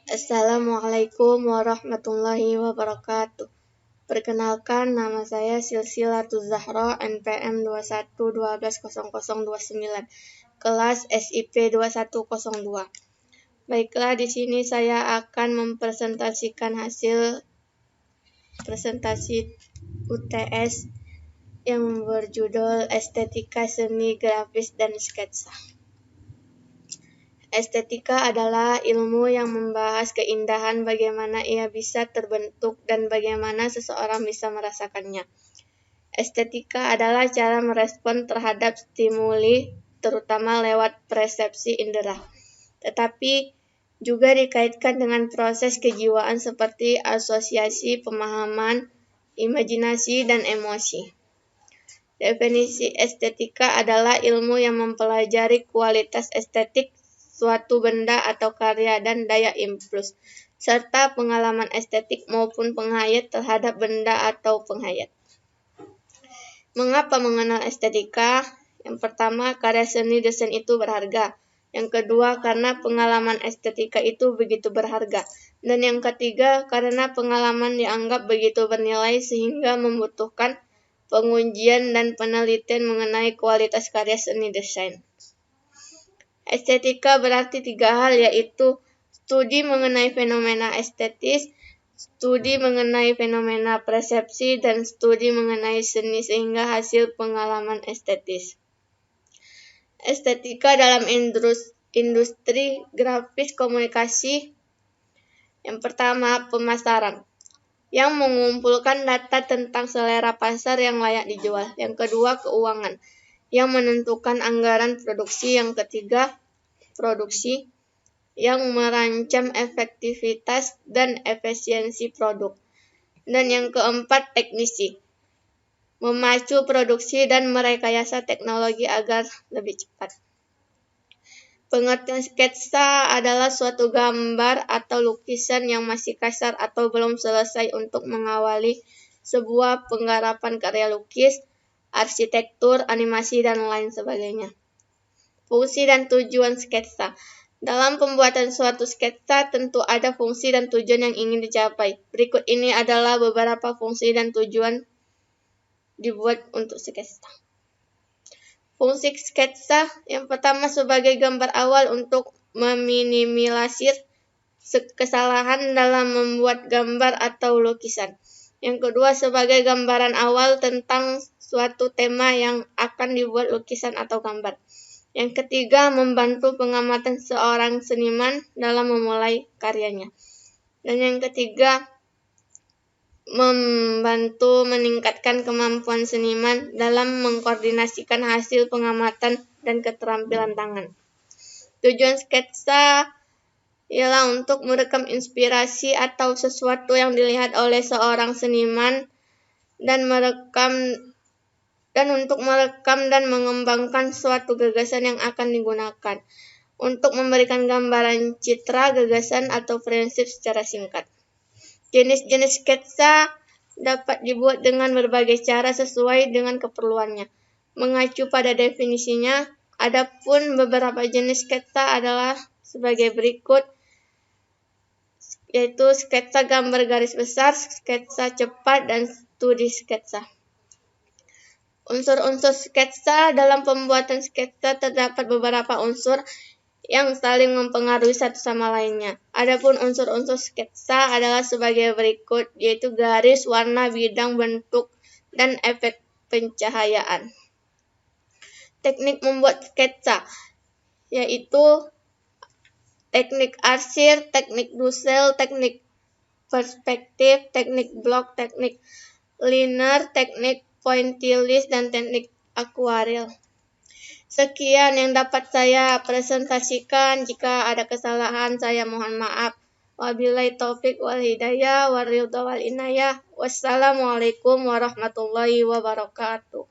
Assalamualaikum warahmatullahi wabarakatuh. Perkenalkan, nama saya Silsilatul Zahra, NPM 21120029, kelas SIP 2102. Baiklah, di sini saya akan mempresentasikan hasil presentasi UTS yang berjudul Estetika Seni Grafis dan Sketsa. Estetika adalah ilmu yang membahas keindahan, bagaimana ia bisa terbentuk, dan bagaimana seseorang bisa merasakannya. Estetika adalah cara merespon terhadap stimuli, terutama lewat persepsi indera, tetapi juga dikaitkan dengan proses kejiwaan seperti asosiasi, pemahaman, imajinasi, dan emosi. Definisi estetika adalah ilmu yang mempelajari kualitas estetik suatu benda atau karya dan daya impuls, serta pengalaman estetik maupun penghayat terhadap benda atau penghayat. Mengapa mengenal estetika? Yang pertama, karya seni desain itu berharga. Yang kedua, karena pengalaman estetika itu begitu berharga. Dan yang ketiga, karena pengalaman dianggap begitu bernilai sehingga membutuhkan pengujian dan penelitian mengenai kualitas karya seni desain. Estetika berarti tiga hal, yaitu studi mengenai fenomena estetis, studi mengenai fenomena persepsi, dan studi mengenai seni sehingga hasil pengalaman estetis. Estetika dalam industri grafis komunikasi. Yang pertama, pemasaran, yang mengumpulkan data tentang selera pasar yang layak dijual. Yang kedua, keuangan, yang menentukan anggaran produksi. Yang ketiga, produksi, yang merancang efektivitas dan efisiensi produk. Dan yang keempat, teknisi, memacu produksi dan merekayasa teknologi agar lebih cepat. Pengertian sketsa adalah suatu gambar atau lukisan yang masih kasar atau belum selesai untuk mengawali sebuah penggarapan karya lukis, arsitektur, animasi, dan lain sebagainya. Fungsi dan tujuan sketsa. Dalam pembuatan suatu sketsa tentu ada fungsi dan tujuan yang ingin dicapai. Berikut ini adalah beberapa fungsi dan tujuan dibuat untuk sketsa. Fungsi sketsa yang pertama sebagai gambar awal untuk meminimalisir kesalahan dalam membuat gambar atau lukisan. Yang kedua sebagai gambaran awal tentang suatu tema yang akan dibuat lukisan atau gambar. Yang ketiga membantu pengamatan seorang seniman dalam memulai karyanya. Dan yang ketiga membantu meningkatkan kemampuan seniman dalam mengkoordinasikan hasil pengamatan dan keterampilan tangan. Tujuan sketsa ialah untuk merekam inspirasi atau sesuatu yang dilihat oleh seorang seniman dan untuk merekam dan mengembangkan suatu gagasan yang akan digunakan untuk memberikan gambaran citra, gagasan, atau prinsip secara singkat. Jenis-jenis sketsa dapat dibuat dengan berbagai cara sesuai dengan keperluannya. Mengacu pada definisinya, adapun beberapa jenis sketsa adalah sebagai berikut, yaitu sketsa gambar garis besar, sketsa cepat, dan studi sketsa. Unsur-unsur sketsa. Dalam pembuatan sketsa terdapat beberapa unsur yang saling mempengaruhi satu sama lainnya. Adapun unsur-unsur sketsa adalah sebagai berikut, yaitu garis, warna, bidang, bentuk, dan efek pencahayaan. Teknik membuat sketsa, yaitu teknik arsir, teknik Dussel, teknik perspektif, teknik blok, teknik liner, teknik pointillis, dan teknik akuarel. Sekian yang dapat saya presentasikan. Jika ada kesalahan, saya mohon maaf. Wabillahi taufik wal hidayah, waridha wal inayah. Wassalamualaikum warahmatullahi wabarakatuh.